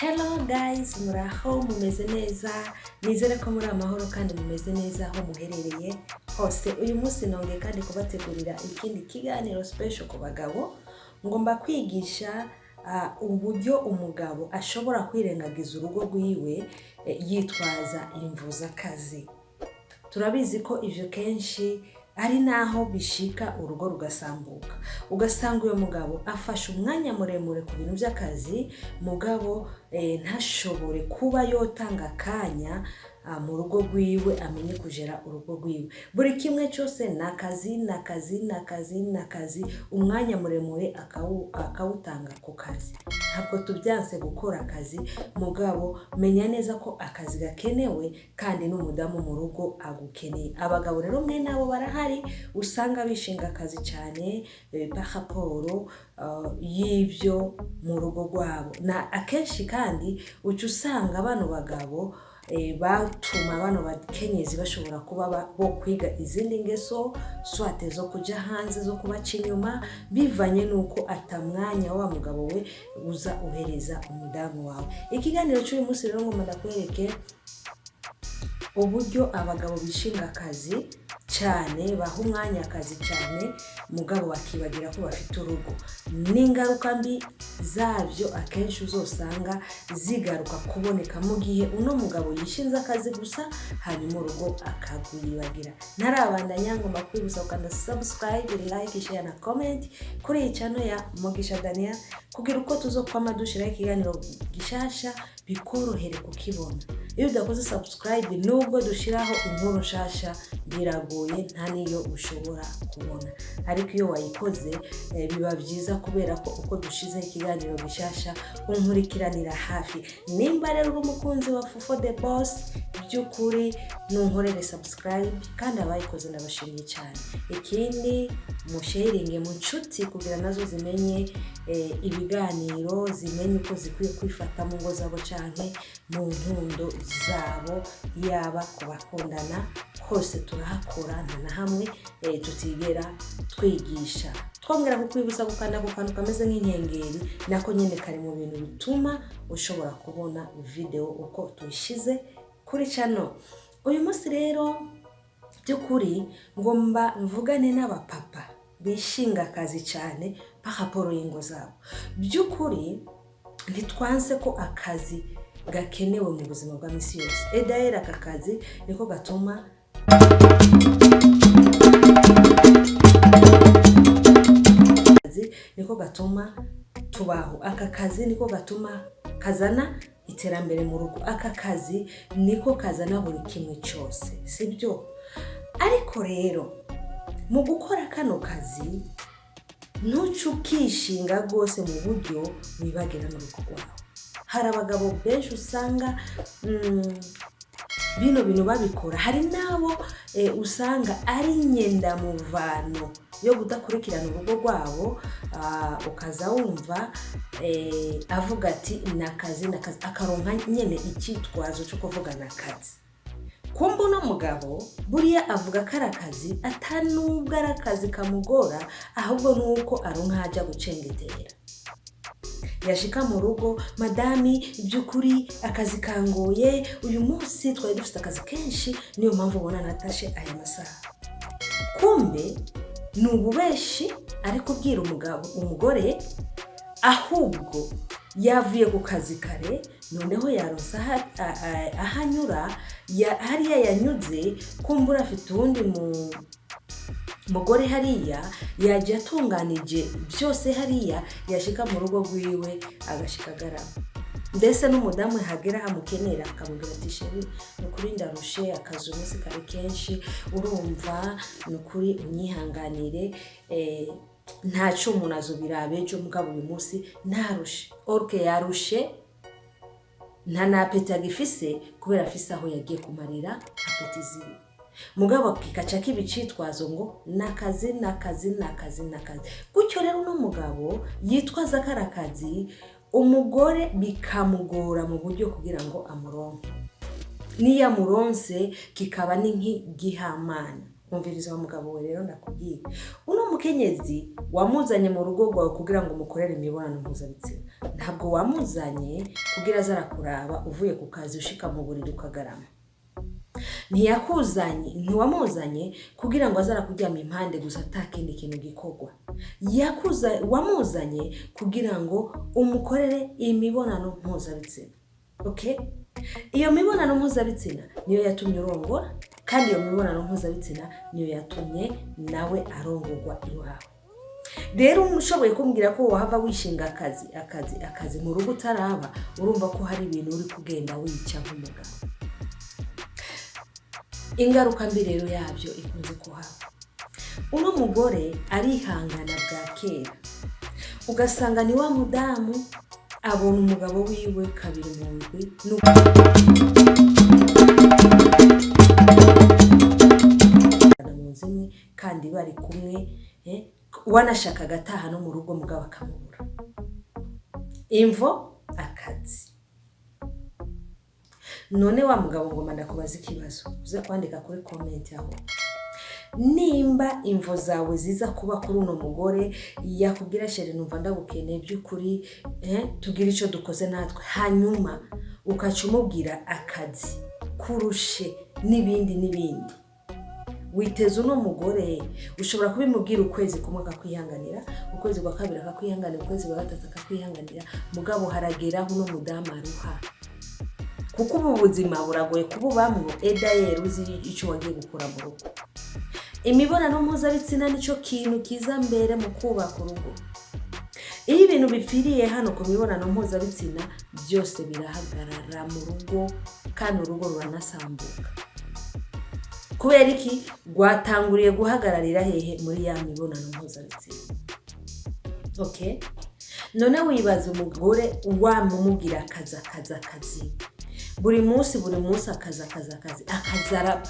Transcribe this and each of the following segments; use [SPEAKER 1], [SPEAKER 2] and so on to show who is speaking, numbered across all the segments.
[SPEAKER 1] Hello guys, muraho mumeze neza, nizere ko muri amahoro kandi mumeze neza aho muherereye hose. Uyu munsi nongeye kandi kubategurira ikindi kiganiro special ku bagabo. Ngomba kwigisha uburyo umugabo ashobora kwirengagiza urugo rwiwe yitwaza imvuzakazi. Turabizi ko ivyo kenshi ari naho bishika urugo rugasambuka. Ugasanga uyo mugabo afashe umwanya muremure ku bintu by'akazi, mugabo ntashobore kuba yotanga akanya mu rugo rwiwe, amenye kujera urugo rwiwe. Buri kimwe cyose nakazi, umwanya muremure akawutanga ku kazi. Ntabwo tubyanse gukora akazi, mugabo menya neza ko akazi gakenewe kandi n'umudamu mu rugo agukeneye. Abagabo rero mwe nabo barahari usanga bishinga akazi cyane par rapport y'ibyo mu rugo rwabo. Na akenshi kandi uca usanga bano bagabo batuma bano bakenyezi bashobora kuba bo kwiga izindi ngeso, swate zo kuja hanze, zo kubaca inyuma, bivanye nuko atamwanya wa mugabo we uza uhereza umudamu wawe. Ikiganiro cy'uyu munsi rero ngomba ndakwereke uburyo abagabo bishinga akazi cyane, baha umwanya akazi cyane, mugabo bakibagira ko bafite urugo. N'ingaruka mbi zavyo akenshi uzosanga zigaruka kuboneka mu gihe uno mugabo yishinze akazi gusa, hanyuma urugo akagwibagira. Ntarabandanya ngomba kwibutsa ukanda subscribe, like, share na comment kuri iyi channel ya Mugisha Daniel, kugira uko tuzokwama dushiraho ikiganiro gishasha bikorohere kukibona. Iyo udakoze subscribe nubwo dushiraho inkuru nshasha biragoye, nta niyo ushobora kubona. Ariko iyo wayikoze biba byiza, kubera ko uko dushize ikiganiro gishasha unkurikiranira hafi. Nimba rero uri umukunzi wa Fofo the Boss, by'ukuri nunkorere subscribe, kandi abayikoze ndabashimiye cyane. Ikindi musharinge mu nshuti kugira nazo zimenye ibiganiro, zimenye uko zikwiye kwifata mu ngo zabo canke mu nkundo zabo, yaba kubakundana hose turahakora, nta na hamwe tutigera twigisha. Twongera kukwibutsa gukanda ku kantu kameze nk'inkengeri, nako nyine kari mu bintu bituma ushobora kubona video uko tuyishize kuri channel. Uyu munsi rero by'ukuri ngomba mvugane n'abapapa bishinga akazi cyane pakaporo y'ingo zabo. By'ukuri ntitwanse ko akazi gakenewe mu buzima bwa misi yose. Edaera aka kazi niko gatuma tubaho. Aka kazi niko gatuma kazana iterambere mu rugo. Aka kazi niko kazana buri kimwe cyose, sibyo? Ariko rero mu gukora kano kazi ntucukishinga rwose mu buryo wibagira mu rugo rwawe. Hari abagabo benshi usanga bino bintu babikora. Hari nabo usanga ari nyenda muvano yo kudakurikirana urugo rwabo, ukaza wumva avuga ati nakazi akaronka nyene icyitwazo cyo kuvuga nakazi. Kumbu no mugabo buriya avuga karakazi atanubwo arakazi kamugora, ahubwo nuko aronka haja gucengetera. Yashika mu rugo, madami by'ukuri akazi kangoye, uyu munsi twari dufite akazi kenshi, niyo mpamvu ubona natashe aya masaha. Kumbe nububeshi ari kubwira umugore, ahubwo yavuye ku kazi kare, noneho yaronsa ahanyura, hariya yanyuze, kumbura afite uwundi mugore hariya, yaje atunganije byose hariya, yashika mu rugo rwiwe agashika garama. Ndetse n'umudamu hagera amukenera akamubwira ati sheri, nukuri ndarushe, akazi umunsi kari kenshi, urumva nukuri unyihanganire, ntaco umuntu azobirabe ejo, mugabo uyu munsi ntarushe. Orke yarushe, nta napeti agifise kubera afise aho yagiye kumarira apeti ziwe. Mugabo kikaca kibicitwazo ngo nakazi. Gutyo rero no mugabo yitwaza karakazi, umugore bikamugora mu buryo kugira ngo amuronke. Niya muronse kikaba ni nk'igihamana. Umviriza wa mugabo we rero ndakubwiye, uno mukenyezi wamuzanye mu rugo rwawe kugira ngo mukorere imibonano mpuzabitsina. ntabwo wamuzanye kugira azarakuraba uvuye ku kazi ushika mu buriri ukagarama. Ntiwamuzanye kugira ngo azarakuryama impande gusa atakindi kintu gikorwa. Wamuzanye kugira ngo umukorere imibonano mpuzabitsina. Okay? Iyo mibonano mpuzabitsina niyo yatumye urongora, kandi iyo mibonano mpuzabitsina niyo yatumye nawe arongorwa iwawe. Rero umushoboye kumbwira ko wahava wishinga akazi mu rugo utaraba, urumva ko hari ibintu uri kugenda wica nk'umugabo. Ingaruka mbi rero yabyo ikunze kuhaba. Uno mugore arihangana bwa kera, ugasanga ni wa mudamu abona umugabo wiwe kabiri mu ndwi kandi bari kumwe, wanashaka gataha no mu rugo mugabo akamubura. Imvo akazi. None wa mugabo ngo ndakubaza ikibazo, uze kwandika kuri comment aho. Nimba imvo zawe ziza kuba kuri uno mugore yakubwira sheri numva ndagukeneye by'ukuri, tugira icyo dukoze natwe, hanyuma ukacumubwira akazi kurushe n'ibindi, witeze uno mugore ushobora kubimubwira ukwezi kumwe akakwihanganira, ukwezi kwa kabiri akakwihanganira, ukwezi kwa gatatu akakwihanganira, mugabo harageraho uno mudamu aruha. Kuko ubu buzima buragoye kububamwo, edayeri uzi icyo wagiye gukora mu rugo. Imibonano mpuzabitsina nicyo kintu kiza mbere mu kubaka urugo. Iyo ibintu bipfiriye hano ku mibonano mpuzabitsina, byose birahagarara mu rugo kandi urugo ruranasambuka. Kubera iki? Rwatanguriye guhagararira hehe? Muri ya mibonano mpuzabitsina. Okay? None wibaza umugore wamumubwira akazi. Buri munsi akazi akazara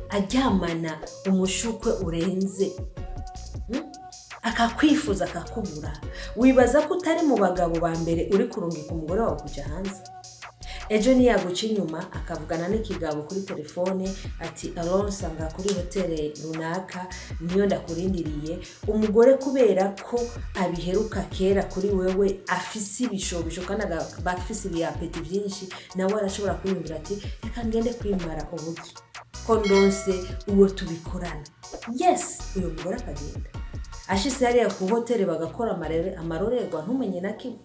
[SPEAKER 1] aryamana umushukwe urenze, akakwifuza akakubura. Wibaza ko utari mu bagabo ba mbere uri kurungika umugore wawe kujya hanze. Ejo niyaguca inyuma akavugana n'ikigabo kuri telefone ati aronsanga kuri hoteli runaka niyo ndakurindiriye. Umugore kubera ko abiheruka kera kuri wewe afise ibishobisho kandi bafise ibiyapeti byinshi, nawe arashobora kwiyumvira ati reka ngende kwimara ubuki ko ndonse uwo tubikorana. Yes, uyu mugore akagenda ashise hariya ku hoteli bagakora amarorerwa ntumenye na kimwe,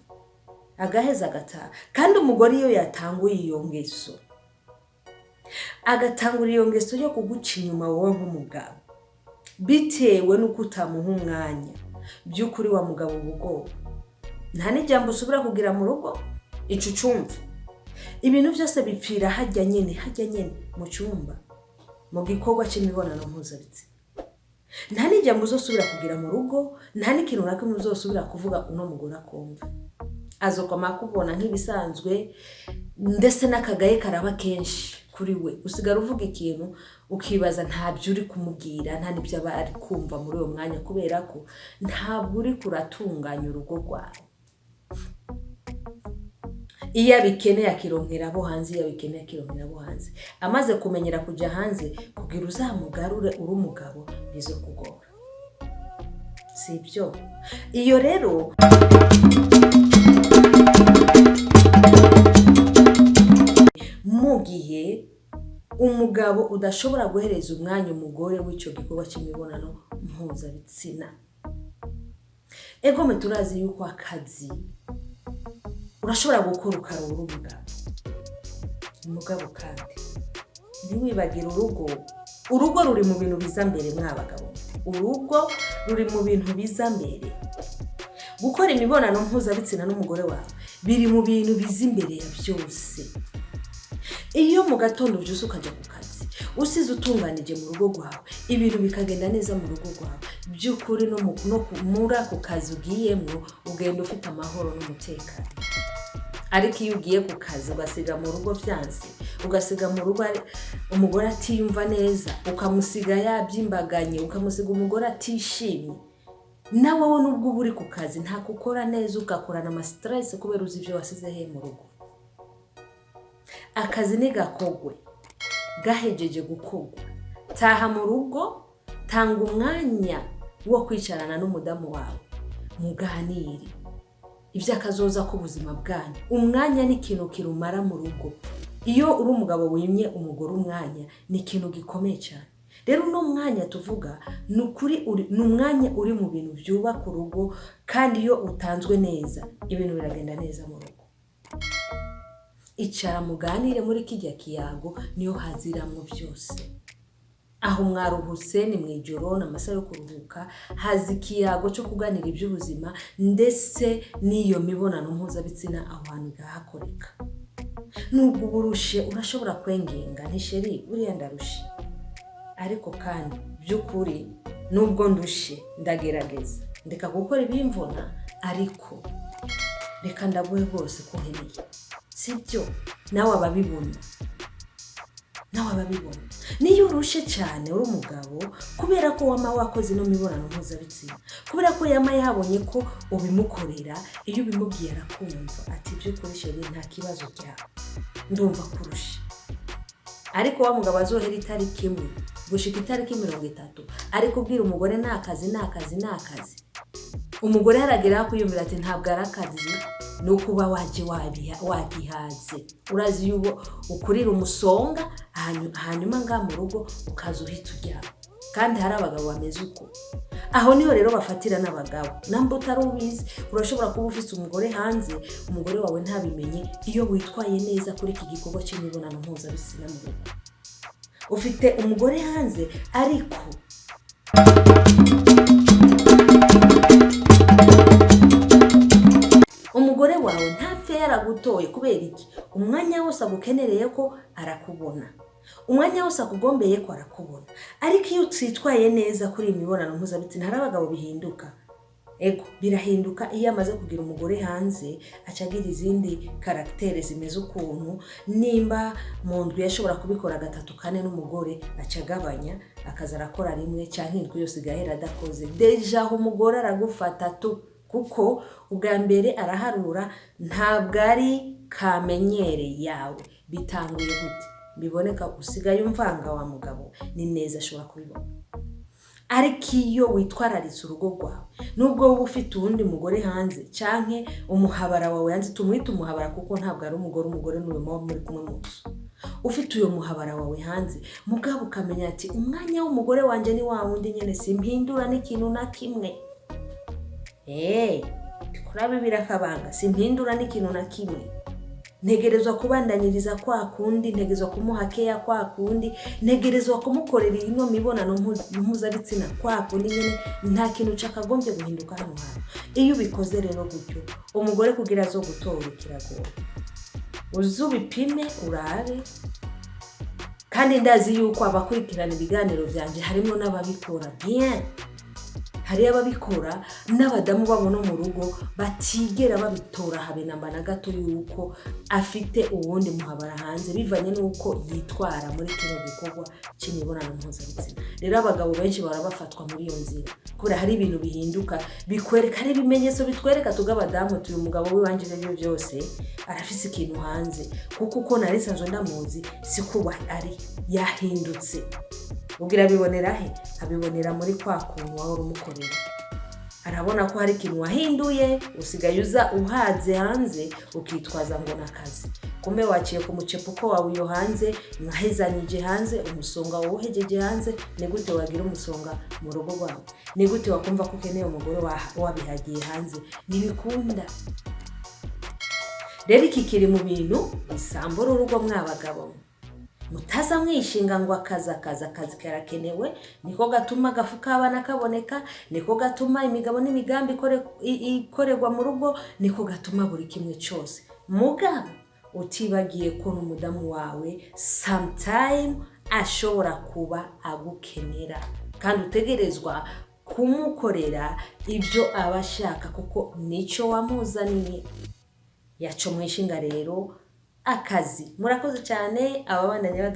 [SPEAKER 1] agaheza agataha. Kandi umugore iyo yatanguye iyo ngeso, agatangura iyo ngeso yo kuguca inyuma wowe nk'umugabo, bitewe n'uko utamuha umwanya, by'ukuri wa mugabo ubugabo nta n'ijambo usubira kugira mu rugo. Ico cumva ibintu byose bipfira hajya nyene mu cyumba, mu gikorwa cy'imibonano mpuzabitsina. Nta n'ijambo uzosubira kugira mu rugo, nta n'ikintu na kimwe uzosubira kuvuga uno mugore akumva. Azokoma kubona nk'ibisanzwe, ndetse n'akagaye karaba kenshi kuri we. Usigara uvuga ikintu ukibaza ntabyo uri kumubwira, nta n'ibyo aba ari kumva muri uwo mwanya, kubera ko ntabwo uri kuratunganya urugo rwawe. Iyo abikeneye akironkera abo hanze, amaze kumenyera kujya hanze kugira uzamugarure uri umugabo bizo kugora. Sibyo? Iyo rero mu gihe umugabo udashobora guhereza umwanya umugore w'icyo gikorwa cy'imibonano mpuzabitsina. Egome turazi yuko akazi urashobora gukora ukarura umugabo kandi ntiwibagire urugo ruri mu bintu biza mbere mw'abagabo. Urugo ruri mu bintu biza mbere. Gukora imibonano mpuzabitsina n'umugore wawe biri mu bintu biza imbere ya byose. Iyo mu gatondo byose ukajya ku kazi, usize utunganije mu rugo rwawe, ibintu bikagenda neza mu rugo rwawe, by'ukuri no muri ako kazi ugiyemo ugenda ufite amahoro n'umutekano. Ariko iyo ugiye ku kazi ugasiga mu rugo byanze, ugasiga mu rugo umugore atiyumva neza, ukamusiga yabyimbaganye, ukamusiga umugore atishimye, nawe wowe nubwo uba uri ku kazi nta gukora neza, ugakorana ama stress kubera uzi ibyo wasize he mu rugo. Akazi ni gakogwe, gahejeje gukogwa, taha mu rugo, tanga umwanya wo kwicarana n'umudamu wawe muganire. ivy'akazoza k'ubuzima bwanyu. Umwanya ni ikintu kirumara mu rugo. Iyo uri umugabo wimye umugore umwanya ni ikintu gikomeye cyane. Rero uno mwanya tuvuga ni ukuri ni umwanya uri mu bintu byubaka urugo, kandi iyo utanzwe neza ibintu biragenda neza mu rugo. Icara muganire muri kijya kiyago, niyo haziramwo byose. Aho mwaruhutse ni mwijoro n'amasaha yo kuruhuka, hazi ikiyago cyo kuganira iby'ubuzima ndetse n'iyo mibonano mpuzabitsina aho hantu igahakoreka. Nubwo burushe urashobora kwengenga ntisheri uriya ndarushe, ariko kandi by'ukuri nubwo ndushe ndagerageza ndeka gukora ibimvuna, ariko reka ndaguhe bose ko nkeneye, sibyo? Nawe ababibona, niyo urushe cyane uri umugabo kubera ko wama wakoze no mibonano mpuzabitsina, kubera ko yama yabonye ko ubimukorera, iyo ubimubwiye arakumva ati by'ukuri sheri nta kibazo cyawe, ndumva kurusha. Ariko wa mugabo azohera itariki imwe gushika itariki 30 ariko ubwira umugore nakazi. Umugore haragera kuyumvira ati ntabwo arakazi, no kuba waje wagihaze. Urazi yubo ukurira umusonga hanyuma nga mu rugo ukazuhita ujya. Kandi hari abagabo bameze uko. Aho niho rero bafatira n'abagabo. Namba utarubizi urashobora kuba ufite umugore hanze, umugore wawe ntabimenye, iyo witwaye neza kuri iki gikorwa cy'imibonano mpuzabitsina mu rugo. Ufite umugore hanze ariko umugore wawe ntapfe yaragutoye kubera iki? Umwanya wose agukenereye ko arakubona, umwanya wose akugombeye ko arakubona. Ariko iyo utitwaye neza kuri imibonano mpuzabitsina, hari abagabo bihinduka. Ego birahinduka iyo amaze kugira umugore hanze, acagira izindi karaktere zimeze ukuntu. Nimba mu ndwi yashobora kubikora 3-4 n'umugore, acagabanya akaza arakora rimwe cyangwa indwi yose igahera adakoze. Deja aho umugore aragufata tu, kuko ubwa mbere araharura, ntabwo ari kamenyere yawe. Bitanguye gute? Biboneka usigaye umvanga wa mugabo, ni neza ashobora kubibona. Ariko iyo witwararitse urugo rwawe, nubwo wowe ufite uwundi mugore hanze canke umuhabara wawe hanze, tumwita umuhabara kuko ntabwo ari umugore n'uwo muri kumwe mu nzu. Ufite uyo muhabara wawe hanze, mugabo ukamenya ati umwanya w'umugore wanje ni wa wundi nyene, simpindura n'ikintu na kimwe. Kurabe birakabanga, simpindura n'ikintu na kimwe. Ntegerezwa kubandanyiriza kwa kundi, ntegerezwa kumuha keya kwa kundi, ntegerezwa kumukorera ino mibonano mpuzabitsina kwa kundi nyene, nta kintu cakagombye guhinduka hano hantu. Iyo ubikoze rero gutyo, umugore kugira zo gutora ikiragora. Uzubipime urabe. Kandi ndazi yuko abakurikirana ibiganiro byanje harimo n'ababikora bien. Hari ababikora n'abadamu babona mu rugo batigera babitora habe namba na gato yuko afite uwundi muhabara hanze, bivanye nuko yitwara muri kino gikorwa cy'imibonano mpuzabitsina. Rero abagabo benshi barabafatwa muri iyo nzira, kubera hari ibintu bihinduka bikwereka, hari ibimenyetso bitwereka tugabadamu tuyu mugabo w'iwanje n'ibyo byose arafise ikintu hanze, kuko uko nari sanzwe ndamuzi sikuba ari yahindutse. Ubwira bibonera he? Abibonera muri kwa kuntu wawe urumukorera. Arabona ko hari ikintu wahinduye, usigaye uza uhaze hanze ukitwaza ngo nakazi. Kumbe waciye ku mucepuko wawe yo hanze, mwahezanije hanze, umusonga wohejeje hanze. Ni gute wagira umusonga mu rugo rwawe? Ni gute wakumva ko ukeneye umugore wabihagiye hanze? Nibikunda. Rero iki kiri mu bintu bisambura urugo mwabagabo. Mutaza mwishinga ngo akazi karakenewe, niko gatuma gafuka abana kaboneka, niko gatuma imigabo n'imigambi ikorerwa mu rugo, niko gatuma buri kimwe cyose. Mugabo utibagiye ko n'umudamu wawe sometime ashobora kuba agukenera, kandi utegerezwa kumukorera ibyo abashaka kuko nico wamuzaniye. Yaco mwishinga rero akazi. Murakoze cyane ababandanya